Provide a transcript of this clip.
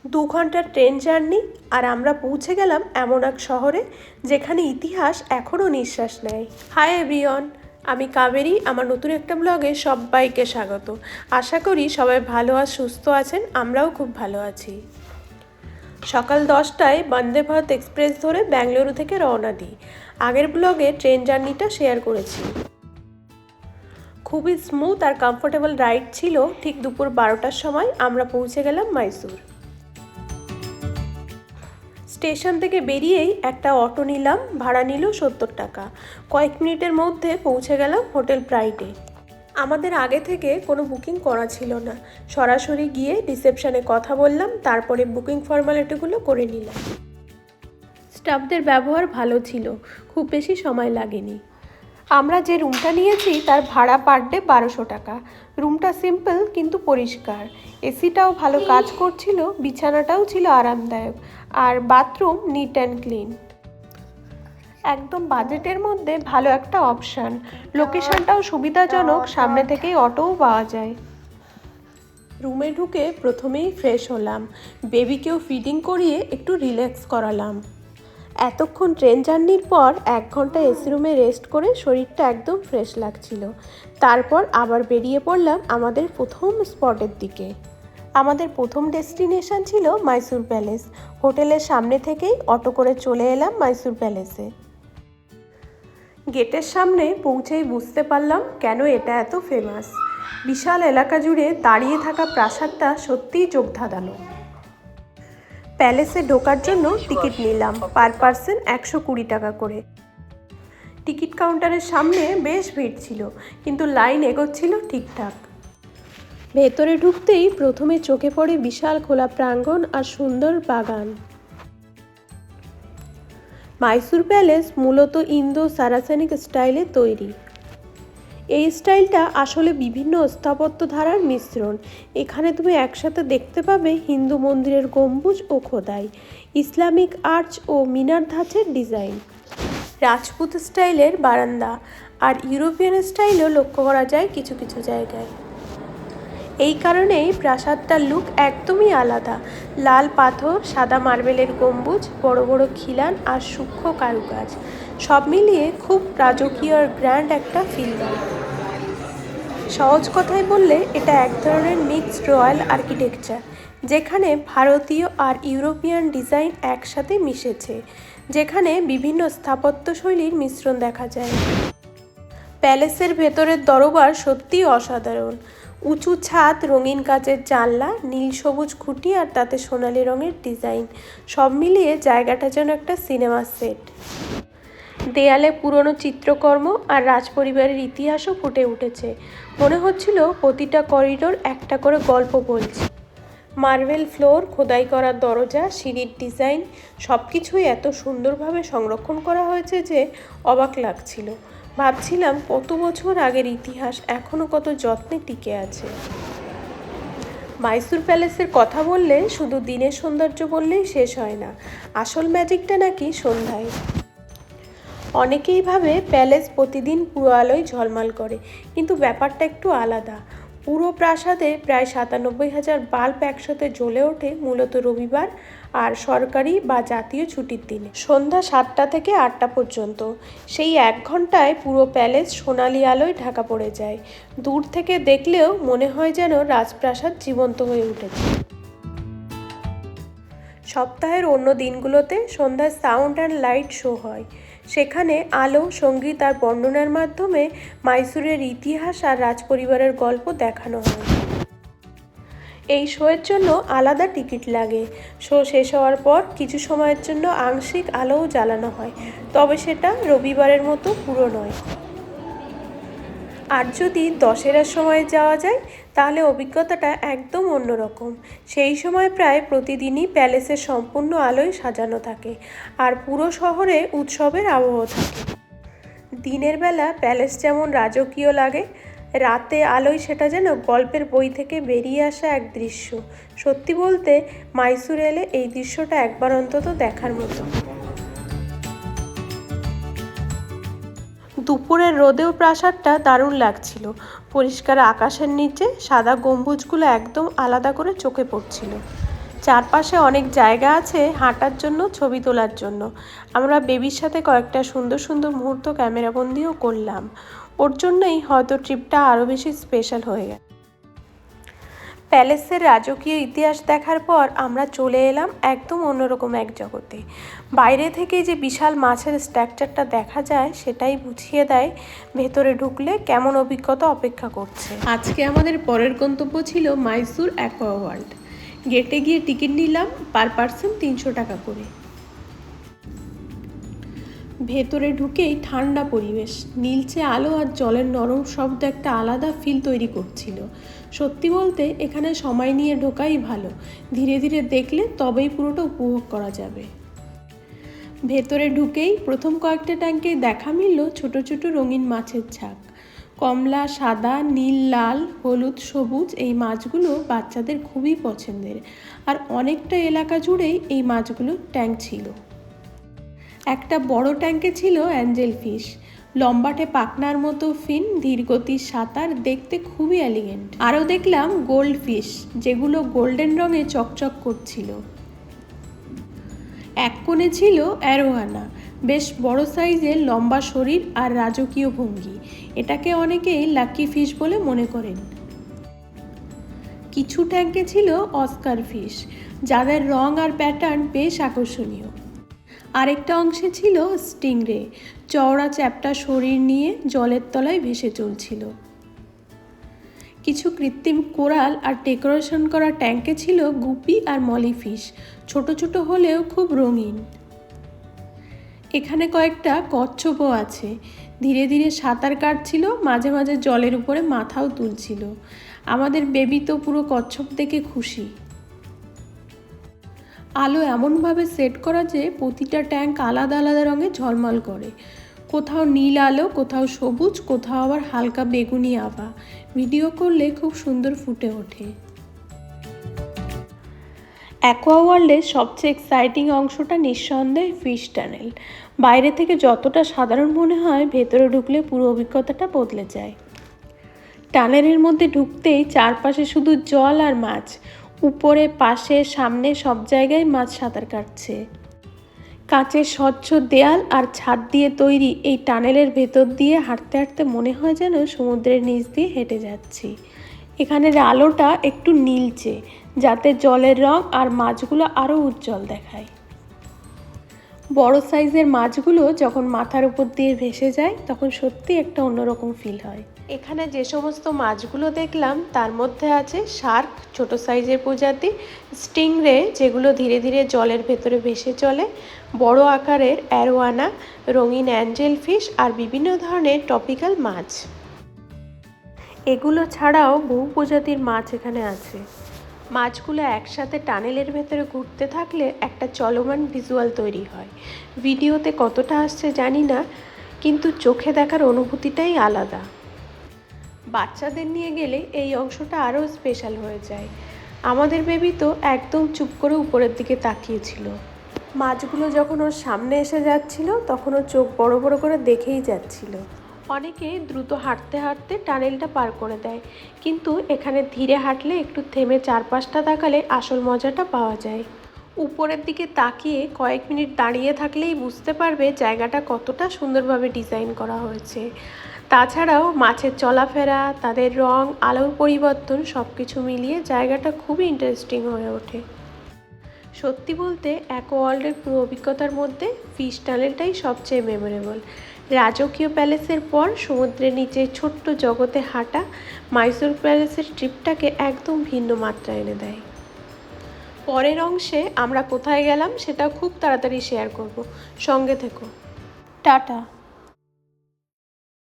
2 ঘন্টার train journey আর আমরা পৌঁছে গেলাম এমন এক শহরে যেখানে ইতিহাস এখনও নিঃশ্বাস নেয়। হাই এভরিওয়ান, আমি কাবেরী। আমার নতুন একটা ব্লগে সবাইকে স্বাগত। আশা করি সবাই ভালো আর সুস্থ আছেন। আমরাও খুব ভালো আছি। সকাল 10টায় বন্দে ভারত এক্সপ্রেস ধরে বেঙ্গালুরু থেকে রওনা দিই। আগের ব্লগে ট্রেন জার্নিটা শেয়ার করেছি। খুবই স্মুথ আর কমফোর্টেবল রাইড ছিল। ঠিক দুপুর 12টার সময় আমরা পৌঁছে গেলাম মাইসুর। স্টেশন থেকে বেরিয়েই একটা অটো নিলাম, ভাড়া নিল 70 টাকা। কয়েক মিনিটের মধ্যে পৌঁছে গেলাম হোটেল প্রাইডে। আমাদের আগে থেকে কোনো বুকিং করা ছিল না, সরাসরি গিয়ে রিসেপশনে কথা বললাম, তারপরে বুকিং ফর্মালিটিগুলো করে নিলাম। স্টাফদের ব্যবহার ভালো ছিল, খুব বেশি সময় লাগেনি। আমরা যে রুমটা নিয়েছি তার ভাড়া পার ডে 1200 টাকা। রুমটা সিম্পল কিন্তু পরিষ্কার, এসিটাও ভালো কাজ করছিল, বিছানাটাও ছিল আরামদায়ক, আর বাথরুম নিট অ্যান্ড ক্লিন। একদম বাজেটের মধ্যে ভালো একটা অপশান। লোকেশনটাও সুবিধাজনক, সামনে থেকেই অটোও পাওয়া যায়। রুমে ঢুকে প্রথমেই ফ্রেশ হলাম, বেবিকেও ফিডিং করিয়ে একটু রিল্যাক্স করালাম। এতক্ষণ ট্রেন জার্নির পর 1 ঘন্টা এসি রুমে রেস্ট করে শরীরটা একদম ফ্রেশ লাগছিল। তারপর আবার বেরিয়ে পড়লাম আমাদের প্রথম স্পটের দিকে। আমাদের প্রথম ডেস্টিনেশন ছিল মাইসুর প্যালেস। হোটেলের সামনে থেকেই অটো করে চলে এলাম মাইসুর প্যালেসে। গেটের সামনে পৌঁছেই বুঝতে পারলাম কেন এটা এত ফেমাস। বিশাল এলাকা জুড়ে দাঁড়িয়ে থাকা প্রাসাদটা সত্যিই চোখ ধাঁধানো। প্যালেসে ঢোকার জন্য টিকিট নিলাম, পার পার্সন 120 টাকা করে। টিকিট কাউন্টারের সামনে বেশ ভিড় ছিল, কিন্তু লাইন এগোচ্ছিল ঠিকঠাক। ভেতরে ঢুকতেই প্রথমে চোখে পড়ে বিশাল খোলা প্রাঙ্গণ আর সুন্দর বাগান। মাইসুর প্যালেস মূলত ইন্দো সারাসেনিক স্টাইলে তৈরি। এই স্টাইলটা আসলে বিভিন্ন স্থাপত্য ধারার মিশ্রণ। এখানে তুমি একসাথে দেখতে পাবে হিন্দু মন্দিরের গম্বুজ ও খোদাই, ইসলামিক আর্চ ও মিনার ধাঁচের ডিজাইন, রাজপুত স্টাইলের বারান্দা, আর ইউরোপিয়ান স্টাইলও লক্ষ্য করা যায় কিছু কিছু জায়গায়। এই কারণেই প্রাসাদটার লুক একদমই আলাদা। লাল পাথর, সাদা মার্বেলের গম্বুজ, বড় বড় খিলান আর সূক্ষ্ম কারুকাজ, সব মিলিয়ে খুব রাজকীয় আর গ্র্যান্ড একটা ফিল দেয়। সহজ কথায় বললে এটা এক ধরনের মিক্সড রয়্যাল আর্কিটেকচার, যেখানে ভারতীয় আর ইউরোপিয়ান ডিজাইন একসাথে মিশেছে, যেখানে বিভিন্ন স্থাপত্য শৈলীর মিশ্রণ দেখা যায়। প্যালেসের ভেতরের দরবার সত্যিই অসাধারণ। উঁচু ছাদ, রঙিন কাচের জানলা, নীল সবুজ খুঁটি আর তাতে সোনালি রঙের ডিজাইন, সব মিলিয়ে জায়গাটা যেন একটা সিনেমার সেট। দেয়ালে পুরনো চিত্রকর্ম আর রাজপরিবারের ইতিহাসও ফুটে উঠেছে। মনে হচ্ছিল প্রতিটা করিডোর একটা করে গল্প বলছে। মার্বেল ফ্লোর, খোদাই করা দরজা, সিঁড়ির ডিজাইন, সব কিছুই এত সুন্দরভাবে সংরক্ষণ করা হয়েছে যে অবাক লাগছিল। ভাবছিলাম কত বছর আগের ইতিহাস এখনও কত যত্নে টিকে আছে। মাইসুর প্যালেসের কথা বললে শুধু দিনের সৌন্দর্য বললেই শেষ হয় না, আসল ম্যাজিকটা নাকি সন্ধ্যায়। অনেকেই ভাবে প্যালেস প্রতিদিন পুরো আলোয় ঝলমল করে, কিন্তু ব্যাপারটা একটু আলাদা। পুরো প্রাসাদে প্রায় 97,000 বাল্ব একসাথে জ্বলে ওঠে মূলত রবিবার আর সরকারি বা জাতীয় ছুটির দিনে, সন্ধ্যা 7টা থেকে 8টা পর্যন্ত। সেই 1 ঘন্টায় পুরো প্যালেস সোনালি আলোয় ঢাকা পড়ে যায়। দূর থেকে দেখলেও মনে হয় যেন রাজপ্রাসাদ জীবন্ত হয়ে উঠেছে। সপ্তাহের অন্য দিনগুলোতে সন্ধ্যায় সাউন্ড অ্যান্ড লাইট শো হয়। সেখানে আলো, সঙ্গীত আর বর্ণনার মাধ্যমে মাইসুরের ইতিহাস আর রাজপরিবারের গল্প দেখানো হয়। এই শোয়ের জন্য আলাদা টিকিট লাগে। শো শেষ হওয়ার পর কিছু সময়ের জন্য আংশিক আলোও জ্বালানো হয়, তবে সেটা রবিবারের মতো পুরো নয়। আর যদি দশেরার সময় যাওয়া যায় তাহলে অভিজ্ঞতাটা একদম অন্যরকম। সেই সময় প্রায় প্রতিদিনই প্যালেসের সম্পূর্ণ আলোয় সাজানো থাকে আর পুরো শহরে উৎসবের আবহ থাকে। দিনের বেলা প্যালেস যেমন রাজকীয় লাগে, রাতে আলোয় সেটা যেন গল্পের বই থেকে বেরিয়ে আসা এক দৃশ্য। সত্যি বলতে মাইসুর এলে এই দৃশ্যটা একবার অন্তত দেখার মতো। দুপুরের রোদেও প্রাসাদটা দারুণ লাগছিল। পরিষ্কার আকাশের নিচে সাদা গম্বুজগুলো একদম আলাদা করে চোখে পড়ছিল। চারপাশে অনেক জায়গা আছে হাঁটার জন্য, ছবি তোলার জন্য। আমরা বেবির সাথে কয়েকটা সুন্দর সুন্দর মুহূর্ত ক্যামেরাবন্দিও করলাম। ওর জন্যই হয়তো ট্রিপটা আরও বেশি স্পেশাল হয়ে গেল। প্যালেসের রাজকীয় ইতিহাস দেখার পর আমরা চলে এলাম একদম অন্যরকম এক জগতে। বাইরে থেকে যে বিশাল মাছের স্ট্রাকচারটা দেখা যায় সেটাই বুঝিয়ে দেয় ভেতরে ঢুকলে কেমন অভিজ্ঞতা অপেক্ষা করছে। আজকে আমাদের পরের গন্তব্য ছিল মাইসুর অ্যাকোয়া ওয়ার্ল্ড। গেটে গিয়ে টিকিট নিলাম পার পার্সন 300 টাকা করে। ভেতরে ঢুকেই ঠান্ডা পরিবেশ, নীলচে আলো আর জলের নরম শব্দ একটা আলাদা ফিল তৈরি করছিল। সত্যি বলতে এখানে সময় নিয়ে ঢোকাই ভালো, ধীরে ধীরে দেখলে তবেই পুরোটা উপভোগ করা যাবে। ভেতরে ঢুকেই প্রথম কয়েকটা ট্যাঙ্কে দেখা মিলল ছোট ছোট রঙিন মাছের ঝাঁক। কমলা, সাদা, নীল, লাল, হলুদ, সবুজ এই মাছগুলো বাচ্চাদের খুবই পছন্দের, আর অনেকটা এলাকা জুড়েই এই মাছগুলোর ট্যাঙ্ক ছিল। একটা বড় ট্যাঙ্কে ছিল অ্যাঞ্জেল ফিশ, লম্বাটে পাখনার মতো ফিন, ধীরগতির সাঁতার, দেখতে খুবই এলিগেন্ট। আরও দেখলাম গোল্ড ফিশ, যেগুলো গোল্ডেন রঙে চকচক করছিল। এক কোণে ছিল অ্যারোয়ানা, বেশ বড় সাইজের, লম্বা শরীর আর রাজকীয় ভঙ্গি। এটাকে অনেকেই লাকি ফিশ বলে মনে করেন। কিছু ট্যাঙ্কে ছিল অস্কার ফিশ, যাদের রং আর প্যাটার্ন বেশ আকর্ষণীয়। আরেকটা অংশে ছিল স্টিংরে, চওড়া চ্যাপ্টা শরীর নিয়ে জলের তলায় ভেসে চলছিল। কিছু কৃত্রিম কোরাল আর ডেকোরেশন করা ট্যাঙ্কে ছিল গুপি আর মলি ফিশ, ছোট ছোট হলেও খুব রঙিন। এখানে কয়েকটা কচ্ছপও আছে, ধীরে ধীরে সাঁতার কাটছিল, মাঝে মাঝে জলের উপরে মাথাও তুলছিল। আমাদের বেবি তো পুরো কচ্ছপ দেখে খুশি। আলো এমনভাবে সেট করা যে প্রতিটা ট্যাঙ্ক আলাদা আলাদা রঙে ঝলমল করে, কোথাও নীল আলো, কোথাও সবুজ, কোথাও আবার হালকা বেগুনি আভা। ভিডিও করলে খুব সুন্দর ফুটে ওঠে। অ্যাকোয়া ওয়ার্ল্ডের সবচেয়ে এক্সাইটিং অংশটা নিঃসন্দেহে ফিশ টানেল। বাইরে থেকে যতটা সাধারণ মনে হয়, ভেতরে ঢুকলে পুরো অভিজ্ঞতাটা বদলে যায়। টানেলের মধ্যে ঢুকতেই চারপাশে শুধু জল আর মাছ, উপরে, পাশে, সামনে সব জায়গায় মাছ সাঁতার কাটছে। কাঁচের স্বচ্ছ দেয়াল আর ছাদ দিয়ে তৈরি এই টানেলের ভেতর দিয়ে হাঁটতে হাঁটতে মনে হয় যেন সমুদ্রের নিচ দিয়ে হেঁটে যাচ্ছি। এখানের আলোটা একটু নীলচে, যাতে জলের রং আর মাছগুলো আরও উজ্জ্বল দেখায়। বড় সাইজের মাছগুলো যখন মাথার উপর দিয়ে ভেসে যায় তখন সত্যি একটা অন্যরকম ফিল হয়। এখানে যে সমস্ত মাছগুলো দেখলাম তার মধ্যে আছে শার্ক, ছোট সাইজের প্রজাতি, স্টিংরে যেগুলো ধীরে ধীরে জলের ভেতরে ভেসে চলে, বড় আকারের অ্যারোয়ানা, রঙিন অ্যাঞ্জেল ফিশ আর বিভিন্ন ধরনের টপিক্যাল মাছ। এগুলো ছাড়াও বহু প্রজাতির মাছ এখানে আছে। মাছগুলো একসাথে টানেলের ভেতরে ঘুরতে থাকলে একটা চলমান ভিজুয়াল তৈরি হয়। ভিডিওতে কতটা আসছে জানি না, কিন্তু চোখে দেখার অনুভূতিটাই আলাদা। বাচ্চাদের নিয়ে গেলে এই অংশটা আরও স্পেশাল হয়ে যায়। আমাদের বেবি তো একদম চুপ করে উপরের দিকে তাকিয়েছিল। মাছগুলো যখন ওর সামনে এসে যাচ্ছিল তখন ও চোখ বড় বড় করে দেখেই যাচ্ছিল। অনেকে দ্রুত হাঁটতে হাঁটতে টানেলটা পার করে দেয়, কিন্তু এখানে ধীরে হাঁটলে, একটু থেমে চারপাশটা তাকালে আসল মজাটা পাওয়া যায়। উপরের দিকে তাকিয়ে কয়েক মিনিট দাঁড়িয়ে থাকলেই বুঝতে পারবে জায়গাটা কতটা সুন্দরভাবে ডিজাইন করা হয়েছে। তাছাড়াও মাছের চলাফেরা, তাদের রং, আলোর পরিবর্তন সব কিছু মিলিয়ে জায়গাটা খুবই ইন্টারেস্টিং হয়ে ওঠে। সত্যি বলতে অ্যাকোয়া ওয়ার্ল্ডের পুরো অভিজ্ঞতার মধ্যে ফিশ টানেলটাই সবচেয়ে মেমোরেবল। রাজকীয় প্যালেসের পর সমুদ্রের নিচে ছোট্ট জগতে হাঁটা মাইসুর প্যালেসের ট্রিপটাকে একদম ভিন্ন মাত্রা এনে দেয়। পরের অংশে আমরা কোথায় গেলাম সেটা খুব তাড়াতাড়ি শেয়ার করব, সঙ্গে থেকো। টাটা।